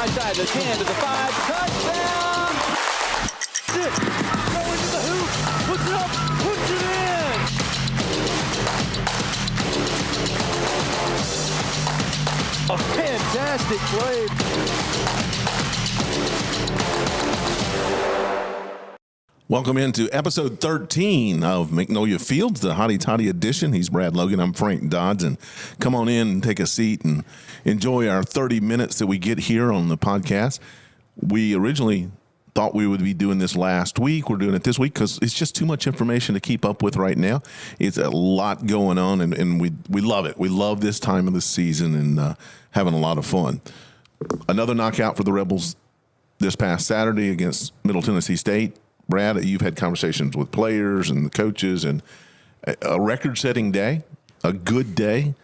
right side, to the 10, to the 5, touchdown! 6, going to the hoop, puts it up, puts it in! A fantastic play. Welcome into episode 13 of Magnolia Fields, the Hotty Toddy edition. He's Brad Logan. I'm Frank Dodds. And come on in and take a seat and enjoy our 30 minutes that we get here on the podcast. We originally thought we would be doing this last week. We're doing it this week because it's just too much information to keep up with right now. It's a lot going on, and we love it. We love this time of the season and having a lot of fun. Another knockout for the Rebels this past Saturday against Middle Tennessee State. Brad, you've had conversations with players and the coaches, and a record-setting day, a good day.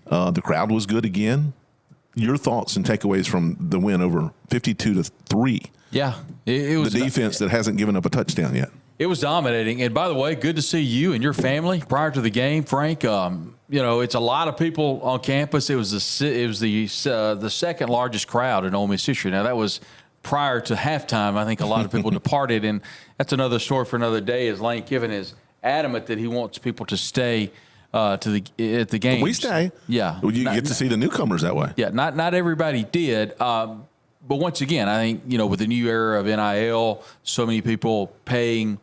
The crowd was good again. Your thoughts and takeaways from the win over 52-3? Yeah, it was the defense that hasn't given up a touchdown yet. It was dominating. And by the way, good to see you and your family prior to the game, Frank. It's a lot of people on campus. It was the second largest crowd in Ole Miss history. Now that was prior to halftime. I think a lot of people departed, and that's another story for another day. As Lane Kiffin is adamant that he wants people to stay at the game. We stay. Yeah, well, you get to see the newcomers that way. Yeah, not everybody did. But once again, I think with the new era of NIL, so many people paying,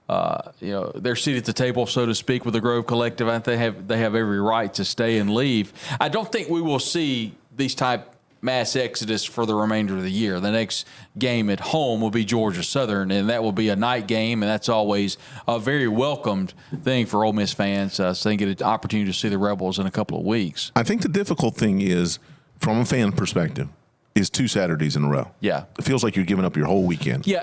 their seat at the table, so to speak, with the Grove Collective. I think they have every right to stay and leave. I don't think we will see these type mass exodus for the remainder of the year. The next game at home will be Georgia Southern, and that will be a night game, and that's always a very welcomed thing for Ole Miss fans. So they get an opportunity to see the Rebels in a couple of weeks. I think the difficult thing is, from a fan perspective, is 2 Saturdays in a row. Yeah. It feels like you're giving up your whole weekend. Yeah,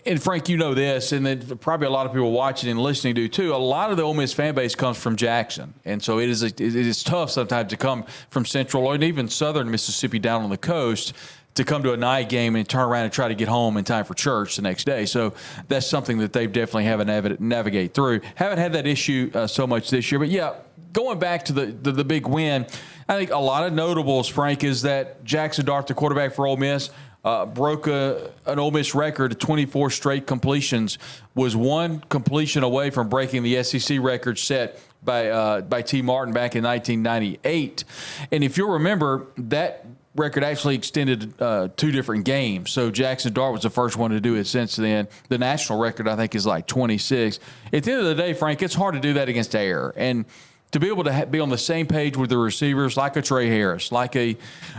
and Frank, you know this, and then probably a lot of people watching and listening do too. A lot of the Ole Miss fan base comes from Jackson, and so it is tough sometimes to come from Central or even Southern Mississippi down on the coast to come to a night game and turn around and try to get home in time for church the next day. So that's something that they've definitely have to navigate through. Haven't had that issue so much this year, but yeah, going back to the big win, I think a lot of notables, Frank, is that Jaxson Dart, the quarterback for Ole Miss, broke an Ole Miss record of 24 straight completions, was one completion away from breaking the SEC record set by T. Martin back in 1998. And if you'll remember, that record actually extended 2 different games. So Jaxson Dart was the first one to do it since then. The national record, I think, is like 26. At the end of the day, Frank, it's hard to do that against air. And to be able to be on the same page with the receivers like a Trey Harris, like a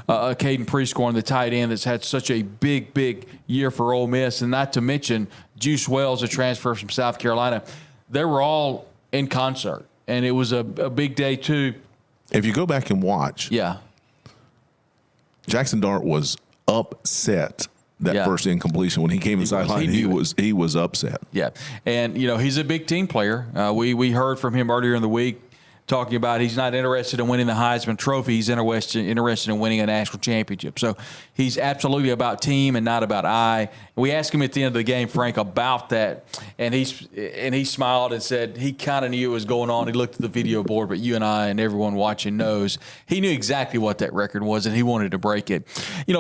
Caden Prescorn, the tight end that's had such a big year for Ole Miss, and not to mention Juice Wells, a transfer from South Carolina, they were all in concert. And it was a big day, too. If you go back and watch, Jaxson Dart was upset that first incompletion when he came inside line. He was upset. Yeah, and he's a big team player. We heard from him earlier in the week talking about he's not interested in winning the Heisman Trophy. He's interested in winning a national championship. So he's absolutely about team and not about I. We asked him at the end of the game, Frank, about that, and he smiled and said he kind of knew what was going on. He looked at the video board, but you and I and everyone watching knows he knew exactly what that record was, and he wanted to break it.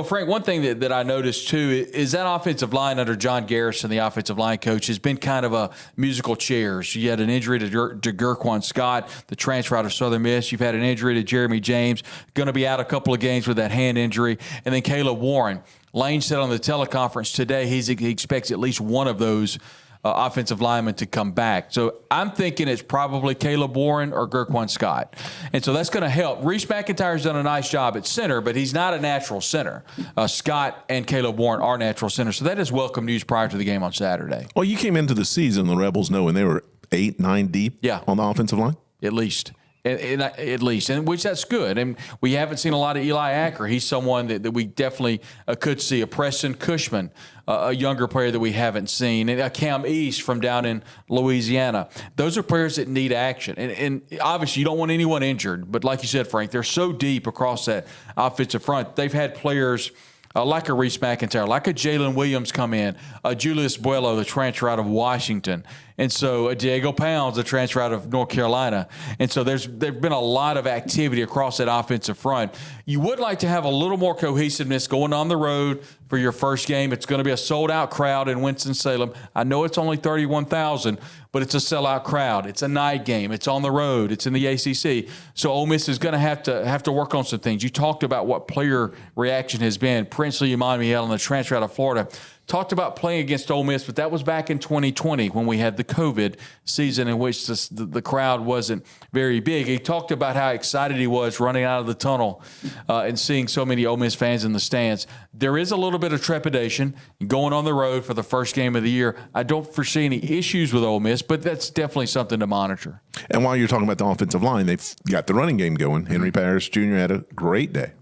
Frank, one thing that I noticed too is that offensive line under John Garrison, the offensive line coach, has been kind of a musical chairs. You had an injury to Gerquan Scott, the transfer out of Southern Miss. You've had an injury to Jeremy James, going to be out a couple of games with that hand injury, and then Caleb Warren. Lane said on the teleconference today he expects at least one of those offensive linemen to come back. So I'm thinking it's probably Caleb Warren or Gerquan Scott. And so that's going to help. Reese McIntyre's done a nice job at center, but he's not a natural center. Scott and Caleb Warren are natural centers. So that is welcome news prior to the game on Saturday. Well, you came into the season, the Rebels knowing they were 8-9 deep on the offensive line? At least. At least, and which that's good. And we haven't seen a lot of Eli Acker. He's someone that we definitely could see. A Preston Cushman, a younger player that we haven't seen. And a Cam East from down in Louisiana. Those are players that need action. And obviously, you don't want anyone injured. But like you said, Frank, they're so deep across that offensive front. They've had players like a Reese McIntyre, like a Jalen Williams come in, a Julius Buelo, the transfer out of Washington, and so a Diego Pounds, the transfer out of North Carolina. And so there's been a lot of activity across that offensive front. You would like to have a little more cohesiveness going on the road, for your first game. It's going to be a sold-out crowd in Winston-Salem. I know it's only 31,000, but it's a sellout crowd. It's a night game. It's on the road. It's in the ACC. So Ole Miss is going to have to work on some things. You talked about what player reaction has been. Princely Emmanuel and the transfer out of Florida talked about playing against Ole Miss, but that was back in 2020 when we had the COVID season in which the crowd wasn't very big. He talked about how excited he was running out of the tunnel and seeing so many Ole Miss fans in the stands. There is a little bit of trepidation going on the road for the first game of the year. I don't foresee any issues with Ole Miss, but that's definitely something to monitor. And while you're talking about the offensive line, they've got the running game going. Henry Parrish Jr. had a great day.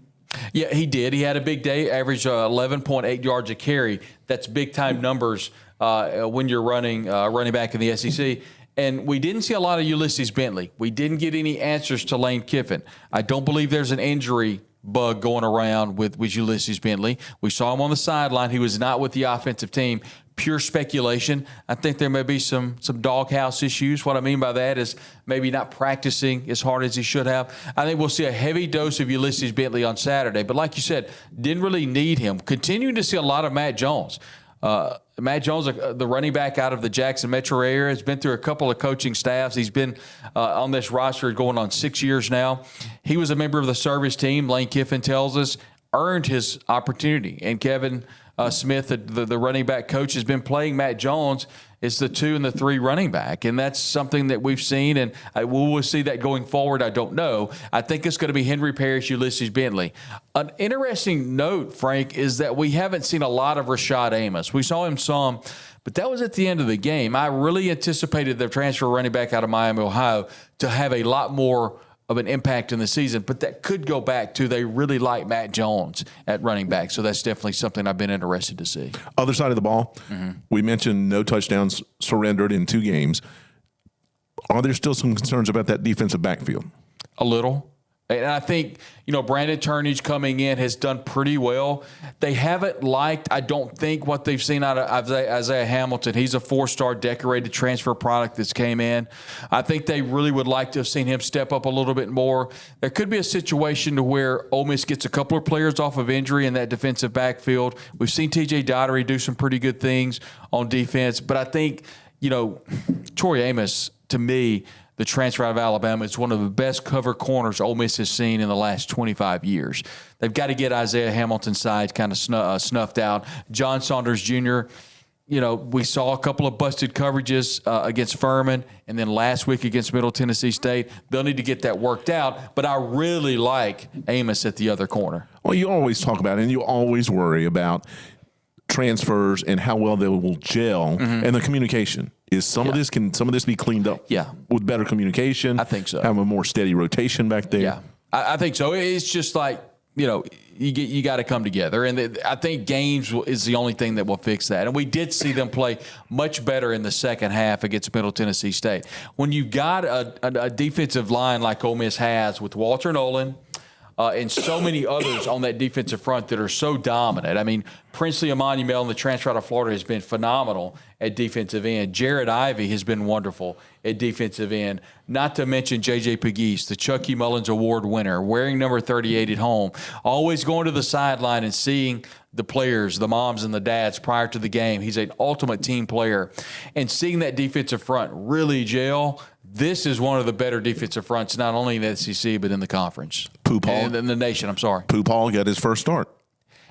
Yeah, he did. He had a big day, averaged 11.8 yards a carry. That's big-time numbers when you're running back in the SEC. And we didn't see a lot of Ulysses Bentley. We didn't get any answers to Lane Kiffin. I don't believe there's an injury bug going around with Ulysses Bentley. We saw him on the sideline. He was not with the offensive team. Pure speculation. I think there may be some doghouse issues. What I mean by that is maybe not practicing as hard as he should have. I think we'll see a heavy dose of Ulysses Bentley on Saturday. But like you said, didn't really need him. Continuing to see a lot of Matt Jones. Matt Jones, the running back out of the Jackson metro area, has been through a couple of coaching staffs. He's been on this roster going on 6 years now. He was a member of the service team, Lane Kiffin tells us, earned his opportunity. And Kevin Smith, the running back coach, has been playing Matt Jones as the 2 and the 3 running back. And that's something that we've seen, and we will see that going forward. I don't know. I think it's going to be Henry Parrish, Ulysses Bentley. An interesting note, Frank, is that we haven't seen a lot of Rashad Amos. We saw him some, but that was at the end of the game. I really anticipated the transfer running back out of Miami, Ohio, to have a lot more of an impact in the season, but that could go back to they really like Matt Jones at running back. So that's definitely something I've been interested to see. Other side of the ball, we mentioned no touchdowns surrendered in 2 games. Are there still some concerns about that defensive backfield? A little. And I think, Brandon Turnage coming in has done pretty well. They haven't liked, I don't think, what they've seen out of Isaiah Hamilton. He's a 4-star decorated transfer product that's came in. I think they really would like to have seen him step up a little bit more. There could be a situation to where Ole Miss gets a couple of players off of injury in that defensive backfield. We've seen TJ Daugherty do some pretty good things on defense. But I think, Troy Amos, to me, the transfer out of Alabama, is one of the best cover corners Ole Miss has seen in the last 25 years. They've got to get Isaiah Hamilton's side kind of snuffed out. John Saunders Jr., we saw a couple of busted coverages against Furman, and then last week against Middle Tennessee State. They'll need to get that worked out, but I really like Amos at the other corner. Well, you always talk about it, and you always worry about transfers and how well they will gel and the communication. Is some of this be cleaned up? Yeah, with better communication. I think so. Have a more steady rotation back there. Yeah, I think so. It's just like you got to come together, and I think games is the only thing that will fix that. And we did see them play much better in the second half against Middle Tennessee State. When you got a defensive line like Ole Miss has with Walter Nolan. And so many others on that defensive front that are so dominant. I mean, Princely Emmanuel in the transfer out of Florida has been phenomenal at defensive end. Jared Ivey has been wonderful at defensive end. Not to mention J.J. Pegues, the Chucky Mullins Award winner, wearing number 38 at home, always going to the sideline and seeing the players, the moms and the dads prior to the game. He's an ultimate team player. And seeing that defensive front really gel, this is one of the better defensive fronts, not only in the SEC, but in the conference. Paul. In the nation, I'm sorry. Paul got his first start.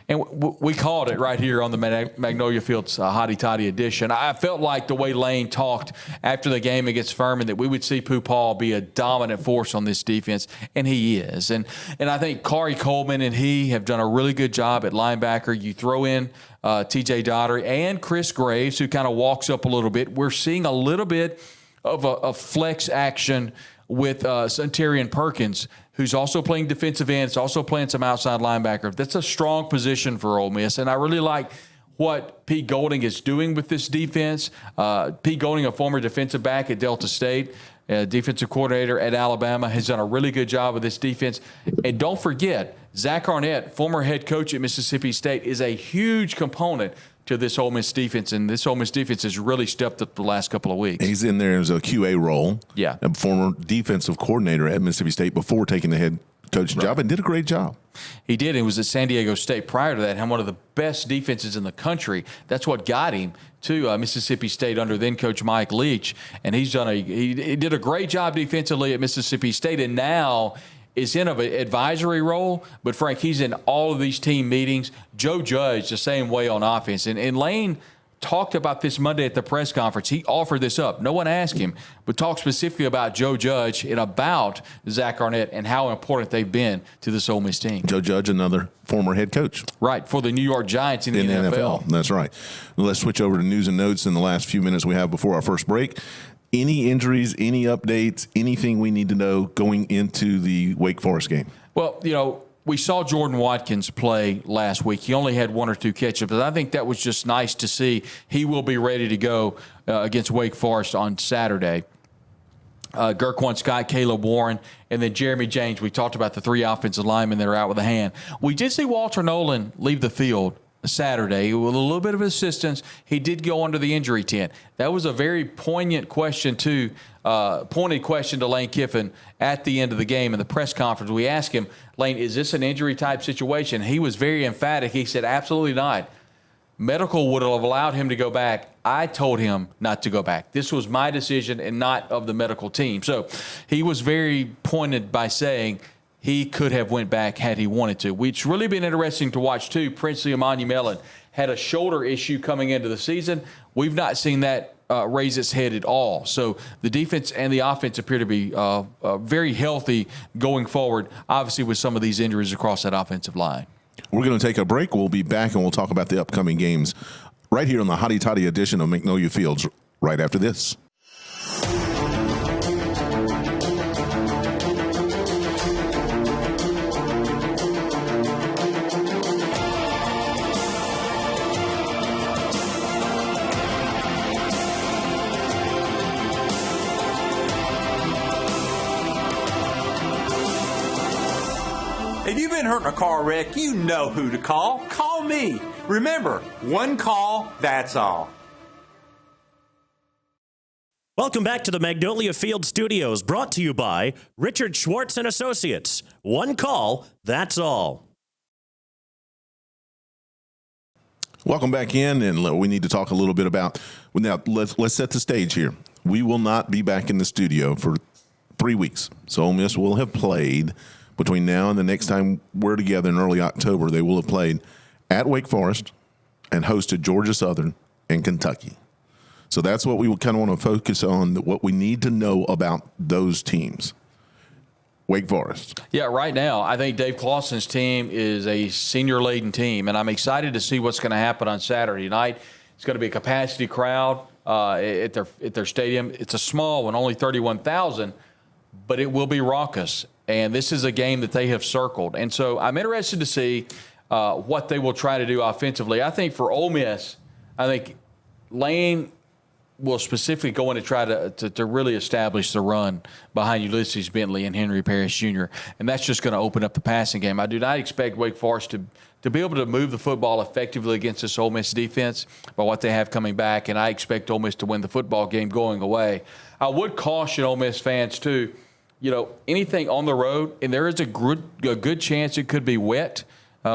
And we called it right here on the Magnolia Fields Hottie Toddy edition. I felt like the way Lane talked after the game against Furman that we would see Paul be a dominant force on this defense, and he is. And I think Kari Coleman and he have done a really good job at linebacker. You throw in TJ Daugherty and Chris Graves, who kind of walks up a little bit. We're seeing a little bit of a flex action with Sunterian Perkins, who's also playing defensive end, is also playing some outside linebacker. That's a strong position for Ole Miss, and I really like what Pete Golding is doing with this defense. Pete Golding, a former defensive back at Delta State, defensive coordinator at Alabama, has done a really good job with this defense. And don't forget, Zach Arnett, former head coach at Mississippi State, is a huge component to this Ole Miss defense, and this Ole Miss defense has really stepped up the last couple of weeks. He's in there as a QA role. Yeah. A former defensive coordinator at Mississippi State before taking the head coaching job, and did a great job. He did. He was at San Diego State prior to that, had one of the best defenses in the country. That's what got him to Mississippi State under then coach Mike Leach, and he did a great job defensively at Mississippi State, and now is in an advisory role. But Frank, he's in all of these team meetings. Joe Judge the same way on offense, and Lane talked about this Monday at the press conference. He offered this up. No one asked him, but talked specifically about Joe Judge and about Zach Arnett and how important they've been to this Ole Miss team. Joe Judge, another former head coach. Right, for the New York Giants in the NFL. That's right. Let's switch over to news and notes in the last few minutes we have before our first break. Any injuries, any updates, anything we need to know going into the Wake Forest game? Well, we saw Jordan Watkins play last week. He only had 1 or 2 catches, but I think that was just nice to see. He will be ready to go against Wake Forest on Saturday. Gerquan Scott, Caleb Warren, and then Jeremy James. We talked about the 3 offensive linemen that are out with a hand. We did see Walter Nolan leave the field Saturday with a little bit of assistance. He did go under the injury tent. That was a very poignant question to Lane Kiffin at the end of the game in the press conference. We asked him, Lane, is this an injury type situation? He was very emphatic. He said, absolutely not. Medical would have allowed him to go back. I told him not to go back. This was my decision and not of the medical team. So he was very pointed by saying he could have went back had he wanted to. It's really been interesting to watch, too. Princely Emmanuel had a shoulder issue coming into the season. We've not seen that raise its head at all. So the defense and the offense appear to be very healthy going forward, obviously with some of these injuries across that offensive line. We're going to take a break. We'll be back, and we'll talk about the upcoming games right here on the Hotty Toddy edition of Magnolia Fields right after this. If you've been hurt in a car wreck, you know who to call. Call me. Remember, one call, that's all. Welcome back to the Magnolia Field Studios, brought to you by Richard Schwartz and Associates. One call, that's all. Welcome back in, and we need to talk a little bit about. Now, let's set the stage here. We will not be back in the studio for 3 weeks, so Ole Miss will have played. Between now and the next time we're together in early October, they will have played at Wake Forest and hosted Georgia Southern and Kentucky. So that's what we kind of want to focus on, what we need to know about those teams. Wake Forest. Yeah, right now, I think Dave Clawson's team is a senior-laden team, and I'm excited to see what's going to happen on Saturday night. It's going to be a capacity crowd at their stadium. It's a small one, only 31,000, but it will be raucous. And this is a game that they have circled. And so I'm interested to see what they will try to do offensively. I think for Ole Miss, I think Lane will specifically go in to try to really establish the run behind Ulysses Bentley and Henry Parrish Jr., and that's just going to open up the passing game. I do not expect Wake Forest to be able to move the football effectively against this Ole Miss defense by what they have coming back, and I expect Ole Miss to win the football game going away. I would caution Ole Miss fans, too, anything on the road, and there is a good chance it could be wet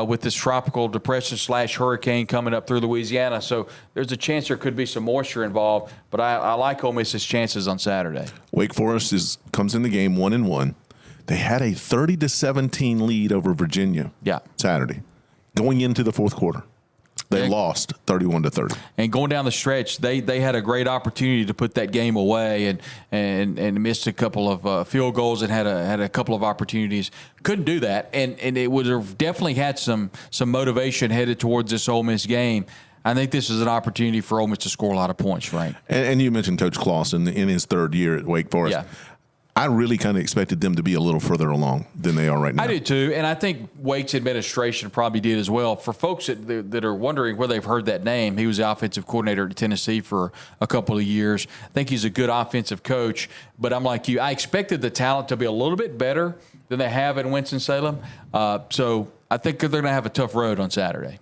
with this tropical depression / hurricane coming up through Louisiana. So there's a chance there could be some moisture involved, but I like Ole Miss's chances on Saturday. Wake Forest comes in the game 1-1. They had a 30-17 lead over Virginia Saturday. Going into the fourth quarter, they lost 31-30. And going down the stretch, they had a great opportunity to put that game away and missed a couple of field goals and had a couple of opportunities. Couldn't do that, and it would have definitely had some motivation headed towards this Ole Miss game. I think this is an opportunity for Ole Miss to score a lot of points, right? And you mentioned Coach Clawson in his third year at Wake Forest. Yeah. I really kind of expected them to be a little further along than they are right now. I did too, and I think Wake's administration probably did as well. For folks that are wondering where they've heard that name, he was the offensive coordinator at Tennessee for a couple of years. I think he's a good offensive coach, but I'm like you. I expected the talent to be a little bit better than they have in Winston-Salem, so I think they're going to have a tough road on Saturday.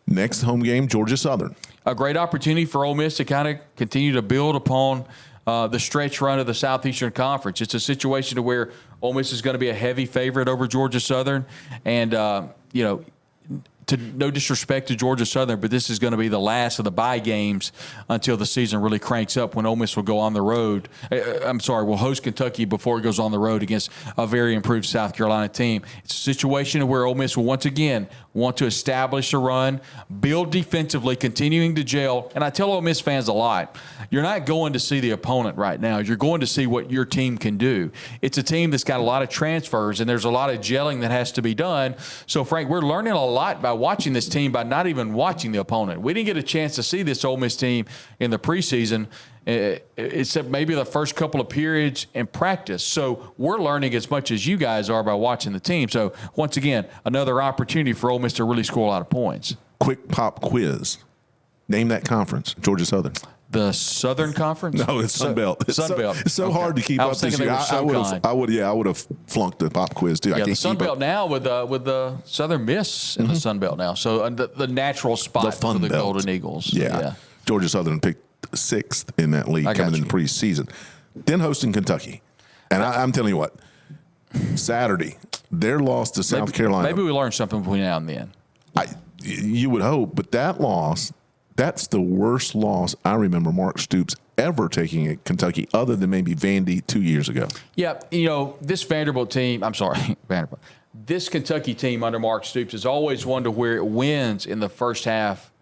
Next home game, Georgia Southern. A great opportunity for Ole Miss to kind of continue to build upon the stretch run of the Southeastern Conference. It's a situation to where Ole Miss is going to be a heavy favorite over Georgia Southern, and no disrespect to Georgia Southern, but this is going to be the last of the bye games until the season really cranks up, when Ole Miss will go on the road. Will host Kentucky before it goes on the road against a very improved South Carolina team. It's a situation where Ole Miss will once again want to establish a run, build defensively, continuing to gel. And I tell Ole Miss fans a lot, you're not going to see the opponent right now. You're going to see what your team can do. It's a team that's got a lot of transfers, and there's a lot of gelling that has to be done. So, Frank, we're learning a lot by watching this team by not even watching the opponent. We didn't get a chance to see this Ole Miss team in the preseason, except maybe the first couple of periods in practice. So we're learning as much as you guys are by watching the team. So, once again, another opportunity for Ole Miss to really score a lot of points. Quick pop quiz. Name that conference, Georgia Southern. The Southern Conference? No, it's Sun Belt. Sun Belt. It's so hard to keep up this year. I would have flunked the pop quiz too. Yeah, the Sun Belt now with the Southern Miss in the Sun Belt now. So the natural spot for the Golden Eagles. Yeah. Georgia Southern picked 6th in that league coming in the preseason. Then hosting Kentucky. And I'm telling you what, Saturday, their loss to South Carolina. Maybe we learn something between now and then. You would hope, but that loss, that's the worst loss I remember Mark Stoops ever taking at Kentucky, other than maybe Vandy 2 years ago. Yeah, this this Kentucky team under Mark Stoops is always one to where it wins in the first half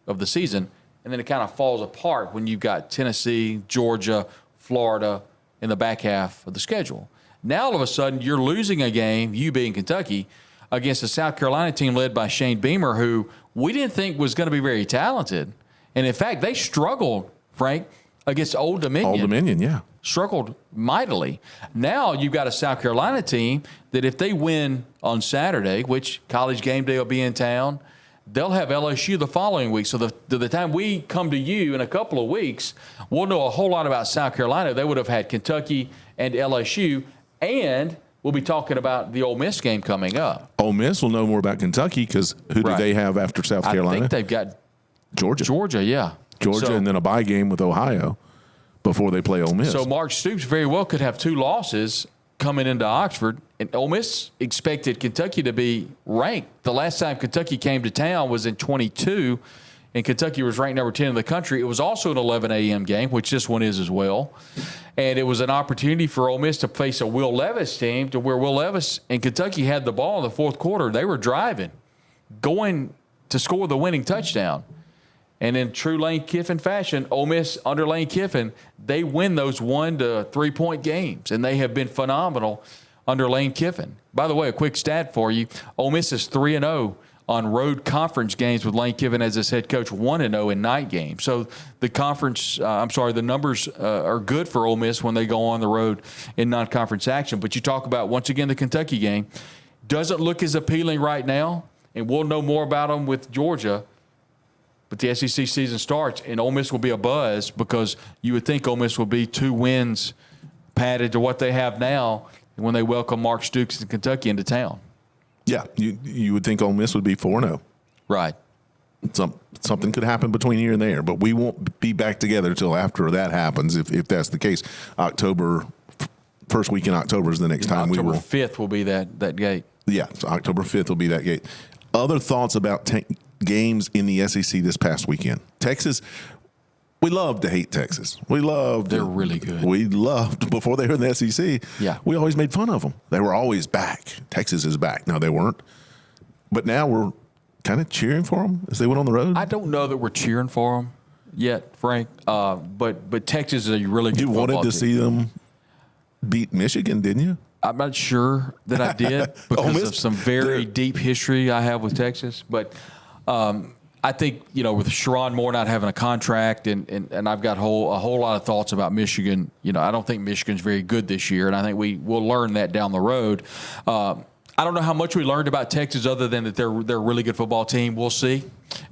of the season, and then it kind of falls apart when you've got Tennessee, Georgia, Florida in the back half of the schedule. Now, all of a sudden, you're losing a game, you being Kentucky, against a South Carolina team led by Shane Beamer, who we didn't think was going to be very talented. And, in fact, they struggled, Frank, against Old Dominion. Old Dominion, yeah. Struggled mightily. Now you've got a South Carolina team that if they win on Saturday, which College Game Day will be in town, they'll have LSU the following week. So the time we come to you in a couple of weeks, we'll know a whole lot about South Carolina. They would have had Kentucky and LSU, and we'll be talking about the Ole Miss game coming up. Ole Miss will know more about Kentucky because who do they have after South Carolina? I think they've got Georgia. Georgia, yeah. Georgia, and then a bye game with Ohio before they play Ole Miss. So Mark Stoops very well could have 2 losses coming into Oxford. And Ole Miss expected Kentucky to be ranked. The last time Kentucky came to town was in 22, and Kentucky was ranked number 10 in the country. It was also an 11 a.m. game, which this one is as well. And it was an opportunity for Ole Miss to face a Will Levis team, to where Will Levis and Kentucky had the ball in the fourth quarter. They were driving, going to score the winning touchdown. And in true Lane Kiffin fashion, Ole Miss under Lane Kiffin, they win those 1 to 3 point games, and they have been phenomenal under Lane Kiffin. By the way, a quick stat for you: Ole Miss is 3-0 on road conference games with Lane Kiffin as his head coach, 1-0 in night games. So the numbers are good for Ole Miss when they go on the road in non-conference action. But you talk about once again the Kentucky game doesn't look as appealing right now, and we'll know more about them with Georgia. But the SEC season starts, and Ole Miss will be a buzz because you would think Ole Miss will be 2 wins padded to what they have now when they welcome Mark Stoops and Kentucky into town. Yeah, you would think Ole Miss would be 4-0. Right. Something could happen between here and there, but we won't be back together until after that happens, if that's the case. First week in October is the next time we will. October 5th will be that gate. Yeah, so October 5th will be that gate. Other thoughts about games in the SEC this past weekend? Texas, we love to hate Texas. They're really good. We loved, before they were in the SEC, we always made fun of them. They were always back. Texas is back. No, they weren't. But now we're kind of cheering for them as they went on the road. I don't know that we're cheering for them yet, Frank, but Texas is a really good football team. You wanted to see them beat Michigan, didn't you? I'm not sure that I did because of some very deep history I have with Texas. But I think, with Sherrone Moore not having a contract, and I've got a whole lot of thoughts about Michigan. I don't think Michigan's very good this year, and I think we'll learn that down the road. I don't know how much we learned about Texas other than that they're a really good football team. We'll see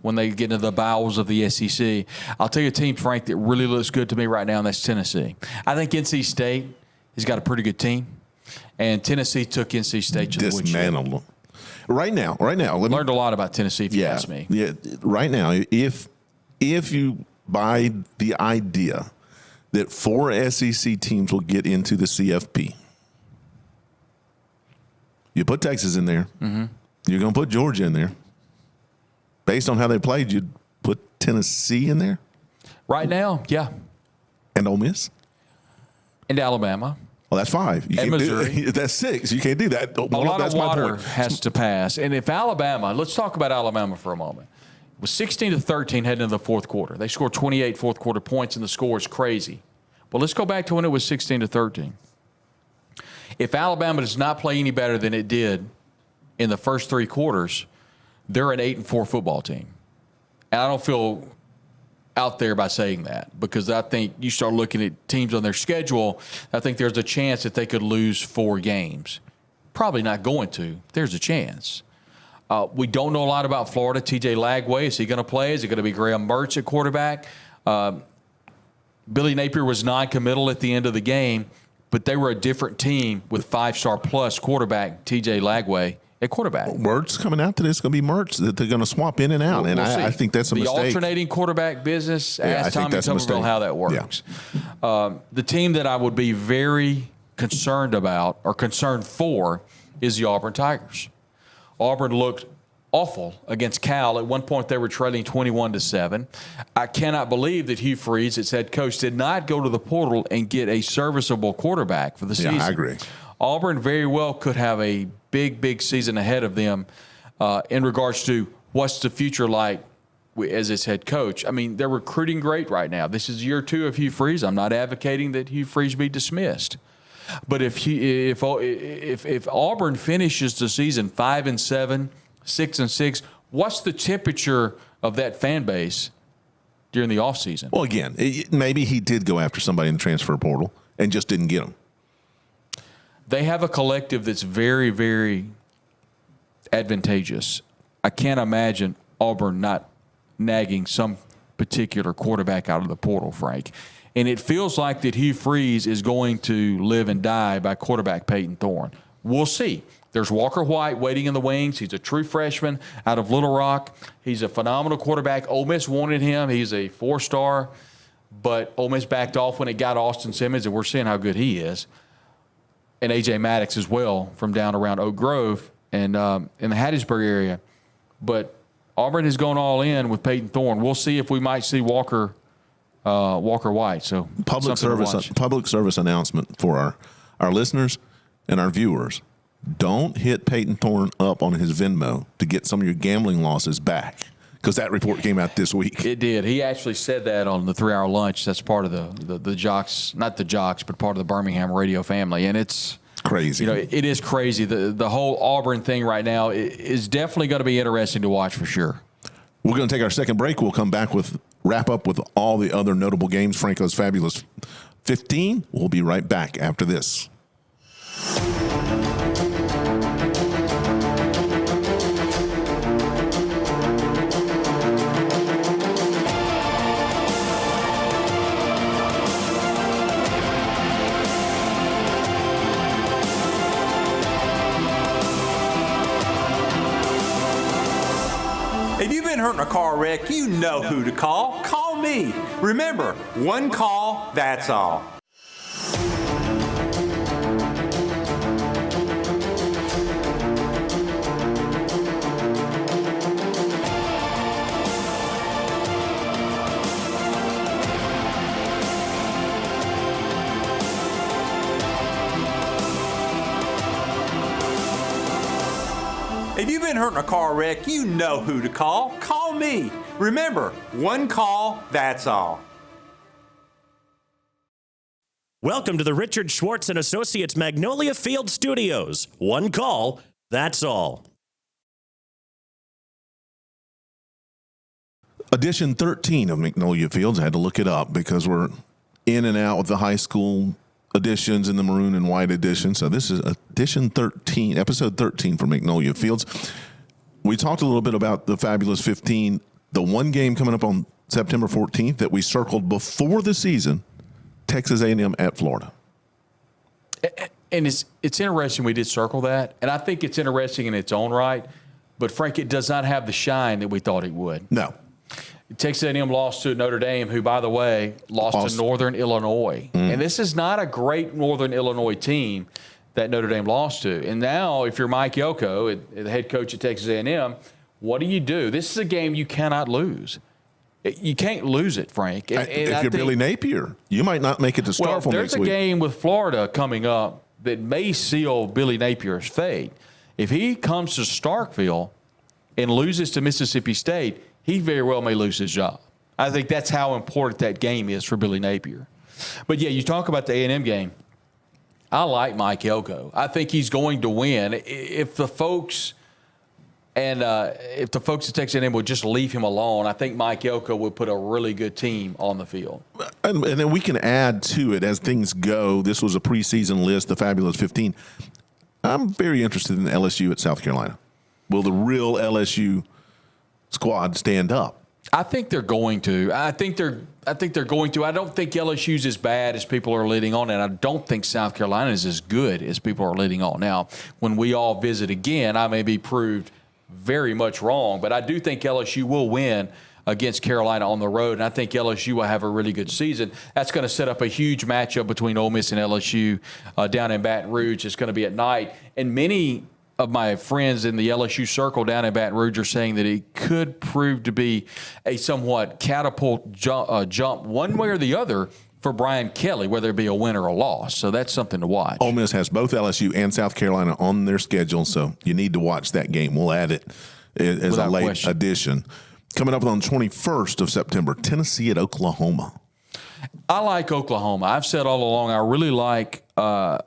when they get into the bowels of the SEC. I'll tell you a team, Frank, that really looks good to me right now, and that's Tennessee. I think NC State has got a pretty good team. And Tennessee took NC State to the woodshed. Dismantled them. Right now. Learned a lot about Tennessee, if you ask me. Yeah, right now, if you buy the idea that 4 SEC teams will get into the CFP. You put Texas in there. Mm-hmm. You're going to put Georgia in there. Based on how they played, you'd put Tennessee in there? Right now, yeah. And Ole Miss? And Alabama. Well, that's 5. You and can't Missouri. do that's 6. You can't do that. A lot of water has to pass. And if Alabama, let's talk about Alabama for a moment. It was 16-13 heading into the fourth quarter. They scored 28 fourth quarter points, and the score is crazy. But let's go back to when it was 16-13. If Alabama does not play any better than it did in the first 3 quarters, they're an 8-4 football team. And I don't feel out there by saying that, because I think you start looking at teams on their schedule, I think there's a chance that they could lose 4 games. Probably not going to. There's a chance. We don't know a lot about Florida. TJ Lagway, is he going to play? Is it going to be Graham Mertz at quarterback? Billy Napier was non-committal at the end of the game, but they were a different team with 5-star plus quarterback TJ Lagway at quarterback. Mertz coming out to this, going to be Mertz that they're going to swap in and out, and I think that's a mistake. The alternating quarterback business, ask Tommy Tuberville how that works. Yeah. The team that I would be very concerned about or concerned for is the Auburn Tigers. Auburn looked awful against Cal. At one point, they were trailing 21-7. I cannot believe that Hugh Freeze, its head coach, did not go to the portal and get a serviceable quarterback for the season. Yeah, I agree. Auburn very well could have a big season ahead of them in regards to what's the future like as its head coach. I mean, they're recruiting great right now. This is year 2 of Hugh Freeze. I'm not advocating that Hugh Freeze be dismissed. But if Auburn finishes the season 5-7, 6-6, what's the temperature of that fan base during the offseason? Well, again, maybe he did go after somebody in the transfer portal and just didn't get them. They have a collective that's very, very advantageous. I can't imagine Auburn not nagging some particular quarterback out of the portal, Frank. And it feels like that Hugh Freeze is going to live and die by quarterback Peyton Thorne. We'll see. There's Walker White waiting in the wings. He's a true freshman out of Little Rock. He's a phenomenal quarterback. Ole Miss wanted him. He's a 4-star. But Ole Miss backed off when it got Austin Simmons, and we're seeing how good he is. And A.J. Maddox as well from down around Oak Grove and in the Hattiesburg area. But Auburn has gone all in with Peyton Thorne. We'll see if we might see Walker White. So public service announcement for our listeners and our viewers. Don't hit Peyton Thorne up on his Venmo to get some of your gambling losses back, because that report came out this week. It did. He actually said that on the 3-hour lunch. That's part of the Jocks, not the Jocks, but part of the Birmingham radio family. And it's crazy. It is crazy. The whole Auburn thing right now is definitely going to be interesting to watch for sure. We're going to take our second break. We'll come back wrap up with all the other notable games. Franco's Fabulous 15. We'll be right back after this. If you've been hurt in a car wreck, you know who to call. Call me. Remember, one call, that's all. If you've been hurt in a car wreck, you know who to call. Call me. Remember, one call, that's all. Welcome to the Richard Schwartz and Associates Magnolia Field Studios. One call, that's all. Edition 13 of Magnolia Fields. I had to look it up because we're in and out with the high school editions and the maroon and white edition. So this is edition 13, episode 13 for Magnolia Fields. We talked a little bit about the Fabulous 15, the one game coming up on September 14th that we circled before the season, Texas A&M at Florida. And it's interesting we did circle that, and I think it's interesting in its own right, but Frank, it does not have the shine that we thought it would. No. Texas A&M lost to Notre Dame, who, by the way, lost to Northern Illinois. And this is not a great Northern Illinois team that Notre Dame lost to. And now, if you're Mike Elko, the head coach at Texas A&M, what do? This is a game you cannot lose. You can't lose it, Frank. If you're Billy Napier, you might not make it to Starkville next week. There's a game with Florida coming up that may seal Billy Napier's fate. If he comes to Starkville and loses to Mississippi State, he very well may lose his job. I think that's how important that game is for Billy Napier. But, yeah, you talk about the A&M game. I like Mike Elko. I think he's going to win. If the folks at Texas A&M would just leave him alone, I think Mike Elko would put a really good team on the field. And then we can add to it as things go. This was a preseason list, the Fabulous 15. I'm very interested in LSU at South Carolina. Will the real LSU squad stand up? I think they're going to. I think they're going to. I don't think LSU's as bad as people are leading on, and I don't think South Carolina is as good as people are leading on. Now, when we all visit again, I may be proved very much wrong, but I do think LSU will win against Carolina on the road, and I think LSU will have a really good season. That's going to set up a huge matchup between Ole Miss and LSU down in Baton Rouge. It's going to be at night, and many of my friends in the LSU circle down in Baton Rouge are saying that it could prove to be a somewhat catapult jump one way or the other for Brian Kelly, whether it be a win or a loss. So that's something to watch. Ole Miss has both LSU and South Carolina on their schedule, so you need to watch that game. We'll add it as Without a late question. addition. Coming up on the 21st of September, Tennessee at Oklahoma. I like Oklahoma. I've said all along I really like Arnold,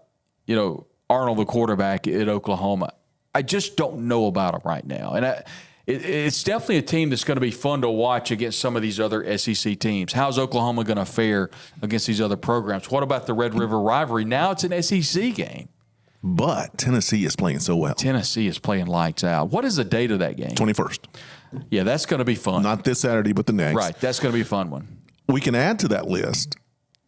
the quarterback at Oklahoma. I just don't know about him right now. And it's definitely a team that's going to be fun to watch against some of these other SEC teams. How's Oklahoma going to fare against these other programs? What about the Red River rivalry? Now it's an SEC game. But Tennessee is playing so well. Tennessee is playing lights out. What is the date of that game? 21st. Yeah, that's going to be fun. Not this Saturday, but the next. Right, that's going to be a fun one. We can add to that list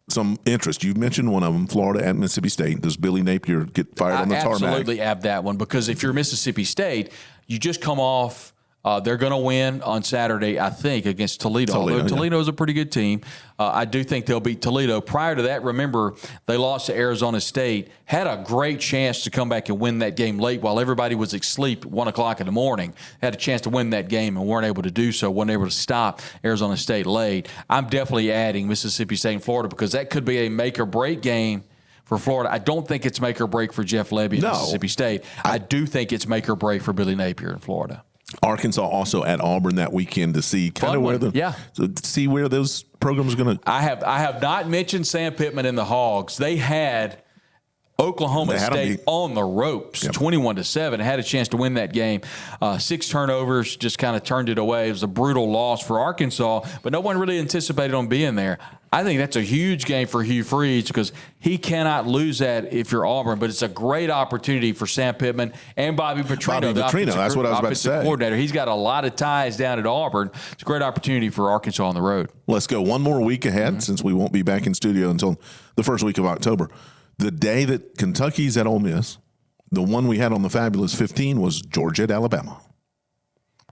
some interest. You mentioned one of them, Florida at Mississippi State. Does Billy Napier get fired on the tarmac? Absolutely add that one, because if you're Mississippi State, you just come off they're going to win on Saturday, I think, against Toledo. Although Toledo is a pretty good team. I do think they'll beat Toledo. Prior to that, remember, they lost to Arizona State, had a great chance to come back and win that game late while everybody was asleep at 1 o'clock in the morning. Had a chance to win that game and weren't able to do so, weren't able to stop Arizona State late. I'm definitely adding Mississippi State and Florida because that could be a make-or-break game for Florida. I don't think it's make or break for Jeff Lebby at Mississippi State. I do think it's make or break for Billy Napier in Florida. Arkansas also at Auburn that weekend to see kind of where see where those programs are going to. I have not mentioned Sam Pittman and the Hogs. They had Oklahoma State on the ropes, 21-7. Had a chance to win that game. 6 turnovers, just kind of turned it away. It was a brutal loss for Arkansas, but no one really anticipated on being there. I think that's a huge game for Hugh Freeze because he cannot lose that if you're Auburn, but it's a great opportunity for Sam Pittman and Bobby Petrino. That's what I was about to say. Coordinator. He's got a lot of ties down at Auburn. It's a great opportunity for Arkansas on the road. Let's go one more week ahead since we won't be back in studio until the first week of October. The day that Kentucky's at Ole Miss, the one we had on the Fabulous 15 was Georgia at Alabama.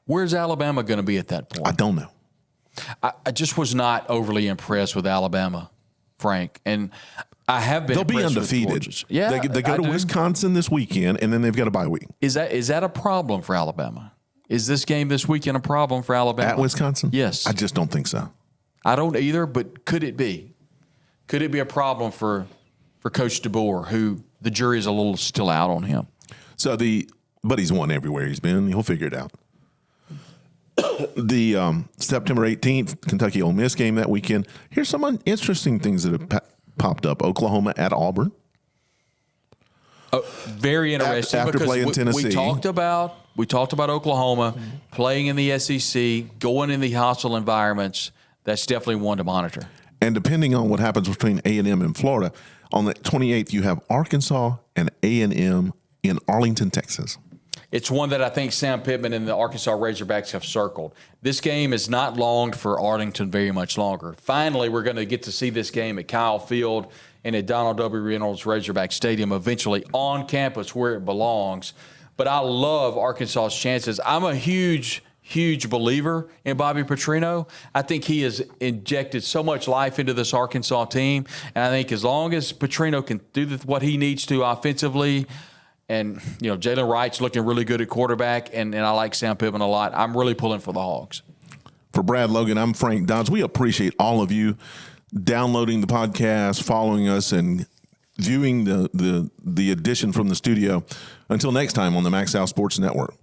Where's Alabama going to be at that point? I don't know. I just was not overly impressed with Alabama, Frank. And I have been. They'll be undefeated. Yeah, they go to Wisconsin this weekend, and then they've got a bye week. Is that a problem for Alabama? Is this game this weekend a problem for Alabama? At Wisconsin? Yes. I just don't think so. I don't either, but could it be? Could it be a problem for Coach DeBoer, who the jury is a little still out on him? But he's won everywhere he's been. He'll figure it out. The September 18th Kentucky Ole Miss game that weekend. Here's some interesting things that have popped up. Oklahoma at Auburn. Very interesting. After playing Tennessee. We talked about Oklahoma playing in the SEC, going in the hostile environments. That's definitely one to monitor. And depending on what happens between A&M and Florida, on the 28th you have Arkansas and A&M in Arlington, Texas. It's one that I think Sam Pittman and the Arkansas Razorbacks have circled. This game is not longed for Arlington very much longer. Finally, we're going to get to see this game at Kyle Field and at Donald W. Reynolds Razorback Stadium, eventually on campus where it belongs. But I love Arkansas's chances. I'm a huge huge believer in Bobby Petrino. I think he has injected so much life into this Arkansas team. And I think as long as Petrino can do what he needs to offensively, and, Jalen Wright's looking really good at quarterback, and I like Sam Pittman a lot, I'm really pulling for the Hogs. For Brad Logan, I'm Frank Dodds. We appreciate all of you downloading the podcast, following us, and viewing the edition from the studio. Until next time on the Max Out Sports Network.